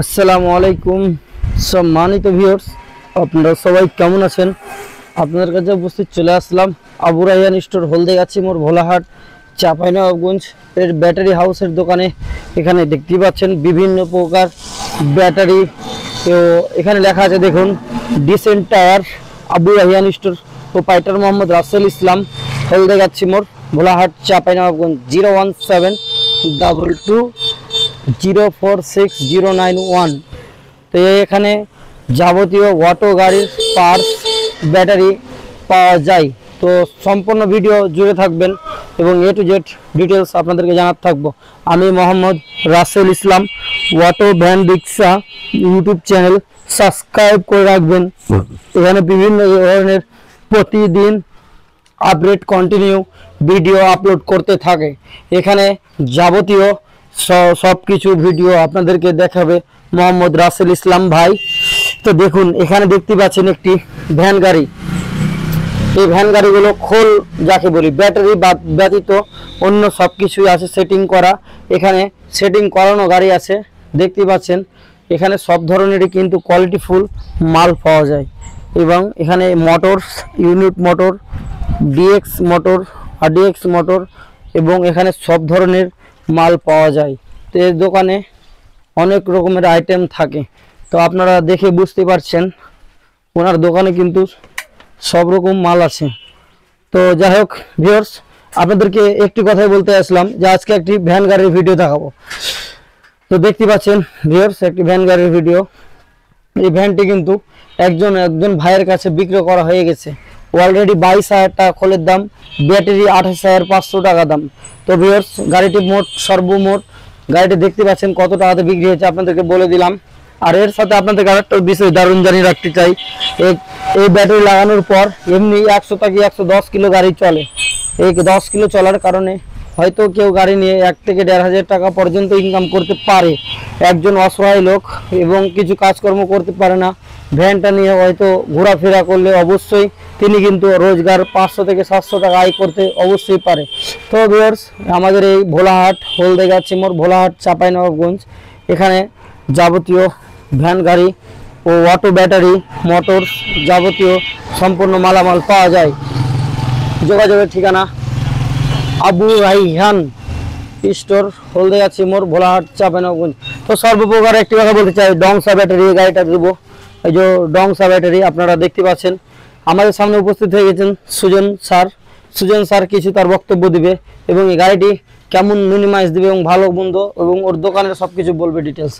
আসসালামু আলাইকুম সম্মানিত ভিউয়ার্স, আপনারা সবাই কেমন আছেন? আপনাদের কাছে উপস্থিত চলে আসলাম আবু রায়হান স্টোর, হলদেগাছি মোড়, ভোলাহাট, চাঁপাইনবাবগঞ্জ এর ব্যাটারি হাউসের দোকানে। এখানে দেখতে পাচ্ছেন বিভিন্ন প্রকার ব্যাটারি। তো এখানে লেখা আছে দেখুন, decent tyre, Abu Raihan store, proprietor Mohammad Rasel Islam, Holdegachhi মোড়, ভোলাহাট, চাঁপাইনবাবগঞ্জ। 01722046091। তো এখানে যাবতীয় অটো গাড়ির পার্টস, ব্যাটারি পাওয়া যায়। তো সম্পূর্ণ ভিডিও জুড়ে থাকবেন এবং এ টু জেড ডিটেলস আপনাদেরকে জানাতে থাকবো। আমি মোহাম্মদ রাসেল ইসলাম। Auto van rickshaw YouTube channel subscribe করে রাখবেন। এখানে বিভিন্ন ধরনের প্রতিদিন আপডেট কন্টিনিউ ভিডিও আপলোড করতে থাকে। এখানে যাবতীয় সব কিছু ভিডিও আপনাদেরকে দেখাবে মোহাম্মদ রাসেল ইসলাম ভাই। তো দেখুন, এখানে দেখতে পাচ্ছেন একটি ভ্যান গাড়ি। এই ভ্যান গাড়িগুলো খোল যাকে বলি, ব্যাটারি ব্যতীত অন্য সব কিছুই আছে সেটিং করা। এখানে সেটিং করানো গাড়ি আছে, দেখতে পাচ্ছেন। এখানে সব ধরনেরই কিন্তু কোয়ালিটিফুল মাল পাওয়া যায়। এবং এখানে motor, unit motor, DX motor, RDX motor এবং এখানে সব ধরনের মাল পাওয়া যায়। তো এই দোকানে অনেক রকমের আইটেম থাকে। তো আপনারা দেখে বুঝতে পারছেন ওনার দোকানে কিন্তু সব রকম মাল আছে। তো যাই হোক ভিউয়ার্স, আপনাদেরকে একটি কথাই বলতে আসলাম যে আজকে একটি ভ্যান গাড়ির ভিডিও দেখাবো। তো দেখতে পাচ্ছেন ভিউয়ার্স, একটি ভ্যান গাড়ির ভিডিও। এই ভ্যানটি কিন্তু একজন ভাইয়ের কাছে বিক্রি করা হয়ে গেছে। অলরেডি 22,000 টাকা খোলের দাম, ব্যাটারি 28,500 টাকা দাম। তো ভিউয়ার্স, গাড়িটি সর্বমোট গাড়িটি দেখতে পাচ্ছেন কত টাকাতে বিক্রি হয়েছে আপনাদেরকে বলে দিলাম। আর এর সাথে আপনাদেরকে আরেকটা বিষয় দারুণ জানিয়ে রাখতে চাই। এই ব্যাটারি লাগানোর পর এমনি 100 থেকে 110 কিলো গাড়ি চলে। এই 10 কিলো চলার কারণে হয়তো কেউ গাড়ি নিয়ে 1 থেকে 1,500 টাকা পর্যন্ত ইনকাম করতে পারে। একজন অসহায় লোক এবং কিছু কাজকর্ম করতে পারে না, ভ্যানটা নিয়ে হয়তো ঘোরাফেরা করলে অবশ্যই তিনি কিন্তু রোজগার 500 থেকে 700 টাকা আয় করতে অবশ্যই পারে। তো ভিউয়ার্স, আমাদের এই ভোলাহাট, হলদেগাছি মোড়, ভোলাহাট, চাঁপাইনবাবগঞ্জ, এখানে যাবতীয় ভ্যান গাড়ি ও অটো ব্যাটারি মোটর যাবতীয় সম্পূর্ণ মালামাল পাওয়া যায়। যোগাযোগের ঠিকানা আবু রায়হান স্টোর, হলদেগাছি মোড়, ভোলাহাট, চাঁপাইনবাবগঞ্জ। তো সর্বপ্রকার একটি কথা বলতে চাই, ডংসা ব্যাটারি এই গাড়িটা দেবো। এই যে ডংসা ব্যাটারি আপনারা দেখতে পাচ্ছেন। আমাদের সামনে উপস্থিত হয়ে গেছেন সুজন স্যার কিছু তার বক্তব্য দিবে এবং এই গাড়িটি কেমন মিনিমাইজ দিবে এবং ভালো মন্দ এবং ওর দোকানের সব কিছু বলবে ডিটেলস।